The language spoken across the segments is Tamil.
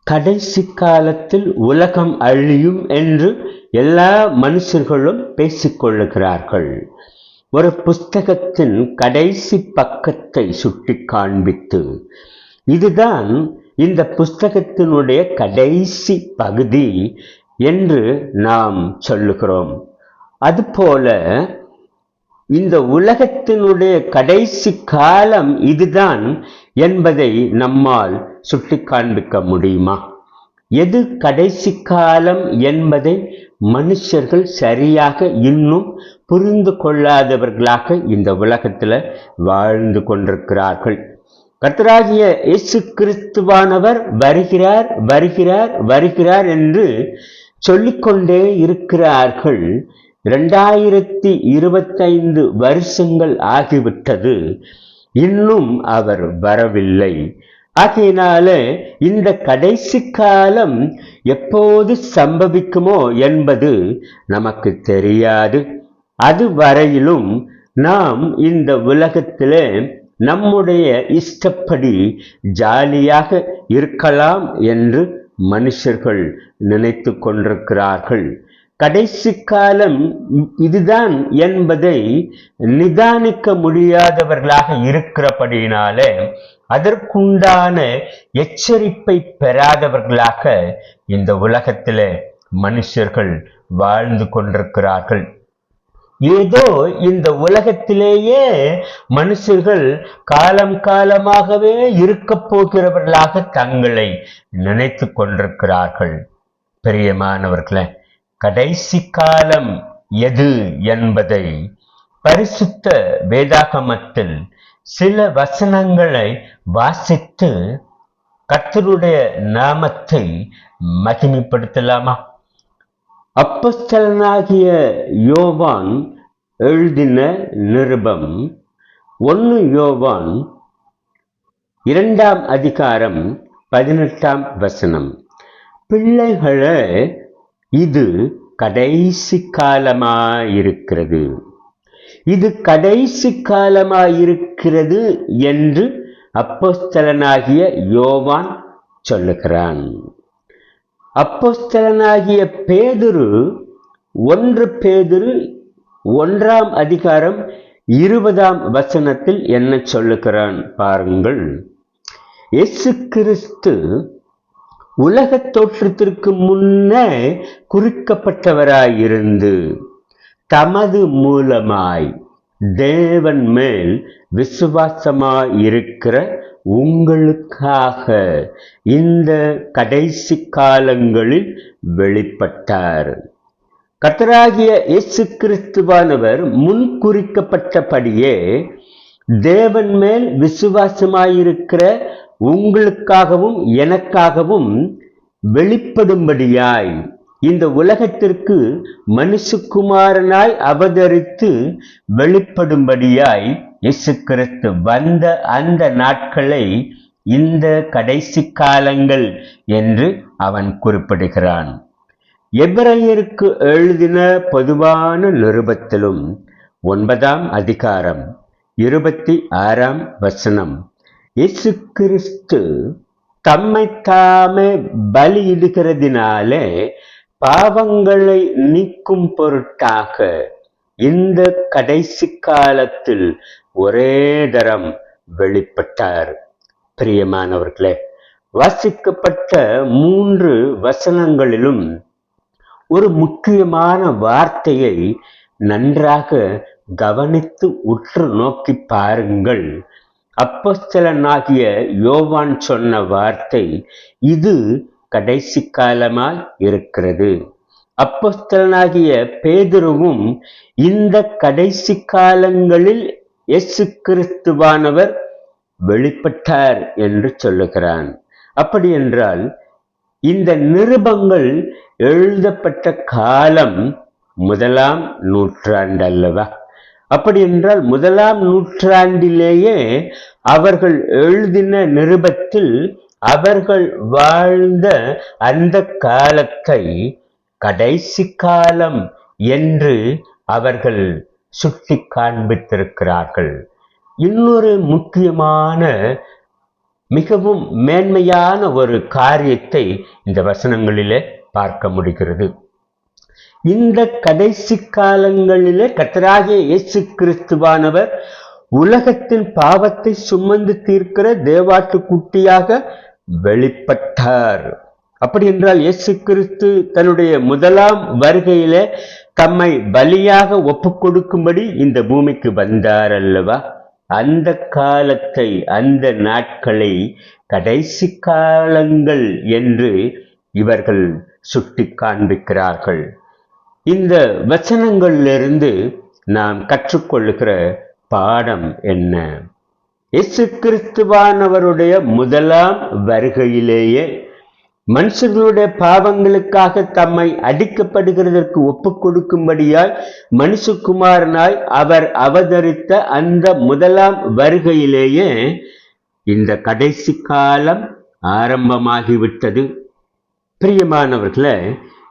கடைசி காலத்தில் உலகம் அழியும் என்று எல்லா மனுஷர்களும் பேசிக்கொள்ளுகிறார்கள். ஒரு புஸ்தகத்தின் கடைசி பக்கத்தை சுட்டி காண்பித்து, இதுதான் இந்த புஸ்தகத்தினுடைய கடைசி பகுதி என்று நாம் சொல்லுகிறோம். அதுபோல இந்த உலகத்தினுடைய கடைசி காலம் இதுதான் என்பதை நம்மால் சுட்டி காண்பிக்க முடியுமா? எது கடைசி காலம் என்பதை மனுஷர்கள் சரியாக இன்னும் புரிந்து கொள்ளாதவர்களாக இந்த உலகத்தில் வாழ்ந்து கொண்டிருக்கிறார்கள். கர்த்தராகிய இயேசு கிறிஸ்துவானவர் வருகிறார் வருகிறார் வருகிறார் என்று சொல்லிக்கொண்டே இருக்கிறார்கள். 2025 வருஷங்கள் ஆகிவிட்டது, இன்னும் அவர் வரவில்லை. ஆகையினால இந்த கடைசி காலம் எப்போது சம்பவிக்குமோ என்பது நமக்கு தெரியாது. அது வரையிலும் நாம் இந்த உலகத்திலே நம்முடைய இஷ்டப்படி ஜாலியாக இருக்கலாம் என்று மனுஷர்கள் நினைத்து கொண்டிருக்கிறார்கள். கடைசி காலம் இதுதான் என்பதை நிதானிக்க முடியாதவர்களாக இருக்கிறபடியினாலே அதற்குண்டான எச்சரிப்பை பெறாதவர்களாக இந்த உலகத்திலே மனுஷர்கள் வாழ்ந்து கொண்டிருக்கிறார்கள். ஏதோ இந்த உலகத்திலேயே மனுஷர்கள் காலம் காலமாகவே இருக்க போகிறவர்களாக தங்களை நினைத்து கொண்டிருக்கிறார்கள். பிரியமானவர்களே, கடைசி காலம் எது என்பதை பரிசுத்த வேதாகமத்தில் சில வசனங்களை வாசித்து கர்த்தருடைய நாமத்தை மகிமைப்படுத்தலாமா? அப்போஸ்தலனாகிய யோவான் எழுதின நிருபம் 1 யோவான் 2ஆம் அதிகாரம் 18ஆம் வசனம். பிள்ளைகளே, இது கடைசி காலமாயிருக்கிறது, இது கடைசி காலமாயிருக்கிறது என்று அப்போஸ்தலனாகிய யோவான் சொல்லுகிறான். அப்போஸ்தலனாகிய பேதுரு 1 பேதுரு 1ஆம் அதிகாரம் 20ஆம் வசனத்தில் என்ன சொல்லுகிறான் பாருங்கள். இயேசு கிறிஸ்து உலக தோற்றத்திற்கு முன்னே குறிக்கப்பட்டவராயிருந்து தமது மூலமாய் தேவன் மேல் விசுவாசமாயிருக்கிற உங்களுக்காக இந்த கடைசி காலங்களில் வெளிப்பட்டார். கர்த்தராகிய இயேசு கிறிஸ்துவானவர் முன் குறிக்கப்பட்டபடியே தேவன் மேல் விசுவாசமாயிருக்கிற உங்களுக்காகவும் எனக்காகவும் வெளிப்படும்படியாய் இந்த உலகத்திற்கு மனுஷகுமாரனாய் அவதரித்து வெளிப்படும்படியாய் இயேசு கிறிஸ்து வந்த அந்த நாட்களை இந்த கடைசி காலங்கள் என்று அவன் குறிப்பிடுகிறான். எபிரேயருக்கு எழுதின பொதுவான நிருபத்திலும் 9ஆம் அதிகாரம் 26ஆம் வசனம், இயேசு கிறிஸ்து தம்மை தாமே பலியிடுகிறதினாலே பாவங்களை நீக்கும் பொருட்டாக இந்த கடைசி காலத்தில் ஒரே தரம் வெளிப்பட்டார். பிரியமானவர்களே, வாசிக்கப்பட்ட 3 வசனங்களிலும் ஒரு முக்கியமான வார்த்தையை நன்றாக கவனித்து உற்று நோக்கி பாருங்கள். அப்போஸ்தலனாகிய யோவான் சொன்ன வார்த்தை, இது கடைசி காலமாய் இருக்கிறது. அப்போஸ்தலனாகிய பேதுருவும் இந்த கடைசி காலங்களில் இயேசு கிறிஸ்துவானவர் வெளிப்பட்டார் என்று சொல்லுகிறான். அப்படி என்றால் இந்த நிருபங்கள் எழுதப்பட்ட காலம் 1ஆம் நூற்றாண்டு அல்லவா? அப்படி என்றால் 1ஆம் நூற்றாண்டிலேயே அவர்கள் எழுதின நிருபத்தில் அவர்கள் வாழ்ந்த அந்த காலத்தை கடைசி காலம் என்று அவர்கள் சுட்டி காண்பித்திருக்கிறார்கள். இன்னொரு முக்கியமான மிகவும் மேன்மையான ஒரு காரியத்தை இந்த வசனங்களிலே பார்க்க முடிகிறது. இந்த கடைசி காலங்களிலே கர்த்தராகிய இயேசு கிறிஸ்துவானவர் உலகத்தின் பாவத்தை சுமந்து தீர்க்கிற தேவாட்டுக்குட்டியாக வெளிப்பட்டார். அப்படி என்றால் இயேசு கிறிஸ்து தன்னுடைய முதலாம் வருகையிலே தம்மை பலியாக ஒப்பு கொடுக்கும்படி இந்த பூமிக்கு வந்தார் அல்லவா? அந்த காலத்தை, அந்த நாட்களை கடைசி காலங்கள் என்று இவர்கள் சுட்டி காண்பிக்கிறார்கள். இந்த வசனங்களிலிருந்து நாம் கற்றுக்கொள்ளுகிற பாடம் என்ன? இயேசு கிறிஸ்துவானவருடைய முதலாம் வருகையிலேயே மனுஷர்களுடைய பாவங்களுக்காக தம்மை அடிக்கப்படுகிறதற்கு ஒப்புக் கொடுக்கும்படியாய் மனுஷகுமாரனாய் அவர் அவதரித்த அந்த முதலாம் வருகையிலேயே இந்த கடைசி காலம் ஆரம்பமாகிவிட்டது. பிரியமானவர்களே,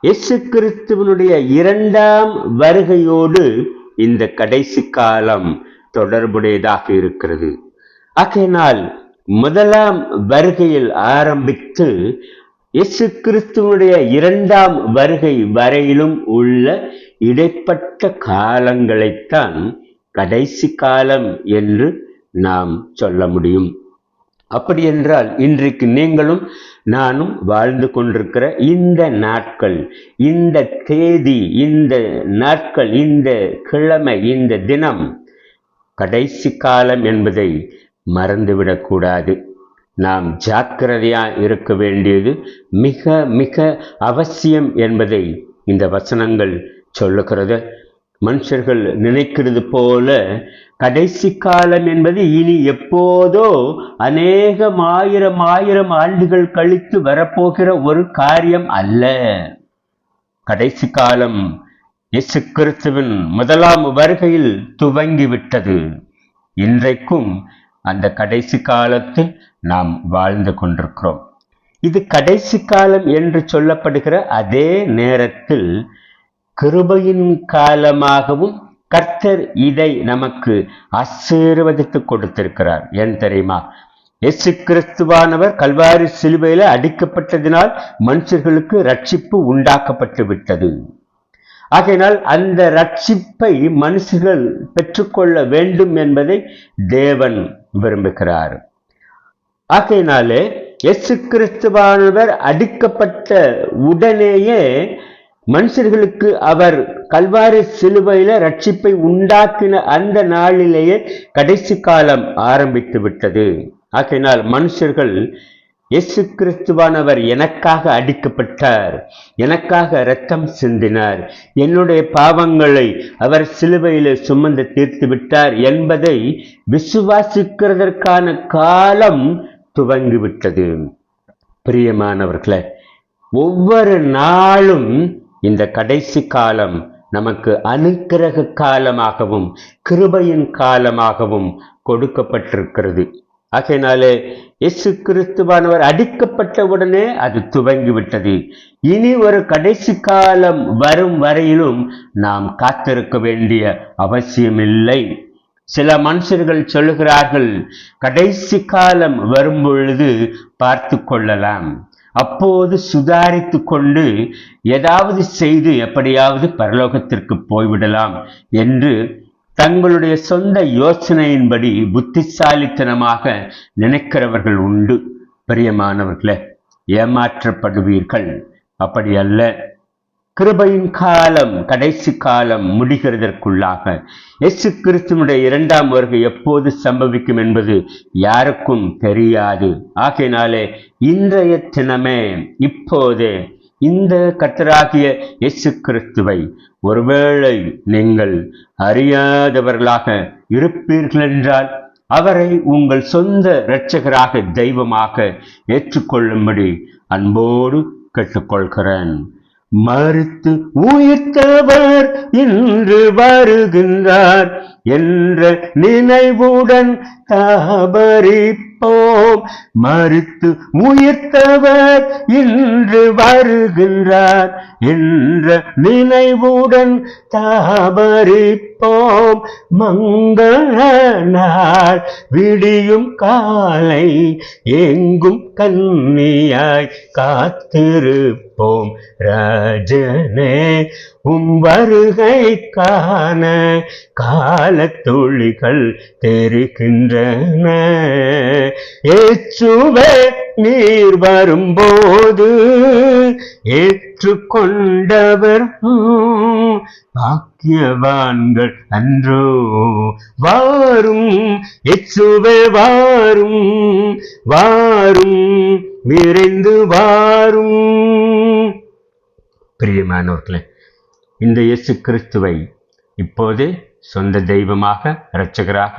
இயேசு கிறிஸ்துவனுடைய இரண்டாம் வருகையோடு இந்த கடைசி காலம் தொடர்புடையதாக இருக்கிறது. ஆகையினால் முதலாம் வருகையில் ஆரம்பித்து இயேசு கிறிஸ்துவனுடைய இரண்டாம் வருகை வரையிலும் உள்ள இடைப்பட்ட காலங்களைத்தான் கடைசி காலம் என்று நாம் சொல்ல முடியும். அப்படி என்றால் இன்றைக்கு நீங்களும் நானும் வாழ்ந்து கொண்டிருக்கிற இந்த நாட்கள், இந்த தேதி, இந்த நாட்கள், இந்த கிழமை, இந்த தினம் கடைசி காலம் என்பதை மறந்துவிடக்கூடாது. நாம் ஜாக்கிரதையா இருக்க வேண்டியது மிக மிக அவசியம் என்பதை இந்த வசனங்கள் சொல்லுகிறது. மனுஷர்கள் நினைக்கிறது போல கடைசி காலம் என்பது இனி எப்போதோ அநேகம் ஆயிரம் ஆண்டுகள் கழித்து வரப்போகிற ஒரு காரியம் அல்ல. கடைசி காலம் இயேசு கிறிஸ்துவின் முதலாம் வருகையில் துவங்கிவிட்டது. இன்றைக்கும் அந்த கடைசி காலத்தில் நாம் வாழ்ந்து கொண்டிருக்கிறோம். இது கடைசி காலம் என்று சொல்லப்படுகிற அதே நேரத்தில் கிருபையின் காலமாகவும் கர்த்தர் இதை நமக்கு ஆசீர்வதித்து கொடுத்திருக்கிறார். ஏன் தெரியுமா? இயேசு கிறிஸ்துவானவர் கல்வாரி சிலுவையில அடிக்கப்பட்டதினால் மனுஷர்களுக்கு ரட்சிப்பு உண்டாக்கப்பட்டு விட்டது. ஆகையினால் அந்த ரட்சிப்பை மனுஷர்கள் பெற்றுக்கொள்ள வேண்டும் என்பதை தேவன் விரும்புகிறார். ஆகையினாலே இயேசு கிறிஸ்துவானவர் அடிக்கப்பட்ட உடனேயே மனுஷர்களுக்கு அவர் கல்வாரி சிலுவையில ரட்சிப்பை உண்டாக்கின அந்த நாளிலேயே கடைசி காலம் ஆரம்பித்து விட்டது. ஆகையினால் மனுஷர்கள் இயேசு கிறிஸ்துவானவர் எனக்காக அடிக்கப்பட்டார், எனக்காக இரத்தம் சிந்தினார், என்னுடைய பாவங்களை அவர் சிலுவையிலே சுமந்து தீர்த்து விட்டார் என்பதை விசுவாசிக்கிறதற்கான காலம் துவங்கிவிட்டது. பிரியமானவர்களே, ஒவ்வொரு நாளும் இந்த கடைசி காலம் நமக்கு அனுக்கிரக காலமாகவும் கிருபையின் காலமாகவும் கொடுக்கப்பட்டிருக்கிறது. ஆகையினாலே இயேசு கிறிஸ்துவானவர் அடிக்கப்பட்ட உடனே அது துவங்கிவிட்டது. இனி ஒரு கடைசி காலம் வரும் வரையிலும் நாம் காத்திருக்க வேண்டிய அவசியமில்லை. சில மனுஷர்கள் சொல்லுகிறார்கள், கடைசி காலம் வரும் பொழுது பார்த்து கொள்ளலாம், அப்போது சுதாரித்து கொண்டு ஏதாவது செய்து எப்படியாவது பரலோகத்திற்கு போய்விடலாம் என்று தங்களுடைய சொந்த யோசனையின்படி புத்திசாலித்தனமாக நினைக்கிறவர்கள் உண்டு. பிரியமானவர்களே, ஏமாற்றப்படுவீர்கள். அப்படி அல்ல. கிருபையின் காலம், கடைசி காலம் முடிகிறதற்குள்ளாக இயேசு கிறிஸ்துவினுடைய இரண்டாம் வருகை எப்போது சம்பவிக்கும் என்பது யாருக்கும் தெரியாது. ஆகையினாலே இன்றைய தினமே, இப்போதே இந்த கர்த்தராகிய இயேசு கிறிஸ்துவை ஒருவேளை நீங்கள் அறியாதவர்களாக இருப்பீர்கள் என்றால் அவரை உங்கள் சொந்த இரட்சகராக தெய்வமாக ஏற்றுக்கொள்ளும்படி அன்போடு கேட்டுக்கொள்கிறேன். மரித்து உயிர்த்தவர் இன்று வருகின்றார் என்ற நினைவுடன் தாபரிப்போம். மரித்து உயிர்த்தவர் இன்று வருகின்றார் என்ற நினைவுடன் தாபரிப்போம். மங்கள நாள் விடியும் காலை எங்கும் கன்னியாய் காத்திருப்போம். ராஜனே வருகை காண காலத்துளிகள் தெரிகின்றன. ஏற்றுவே நீர் வரும்போது ஏற்றுக்கொண்டவர் பாக்கியவான்கள் அன்றோ. வாரும் இயேசுவே வாரும், வாரும் விரைந்து வாரும். பிரியமானவர்களே, இந்த இயேசு கிறிஸ்துவை இப்போதே சொந்த தெய்வமாக இரட்சகராக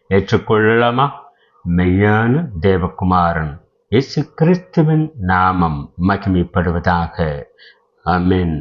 ஏற்றுக்கொள்ளலாமா? மெய்யான தேவகுமாரன் இயேசு கிறிஸ்துவின் நாமம் மகிமைப்படுவதாக. ஆமென்.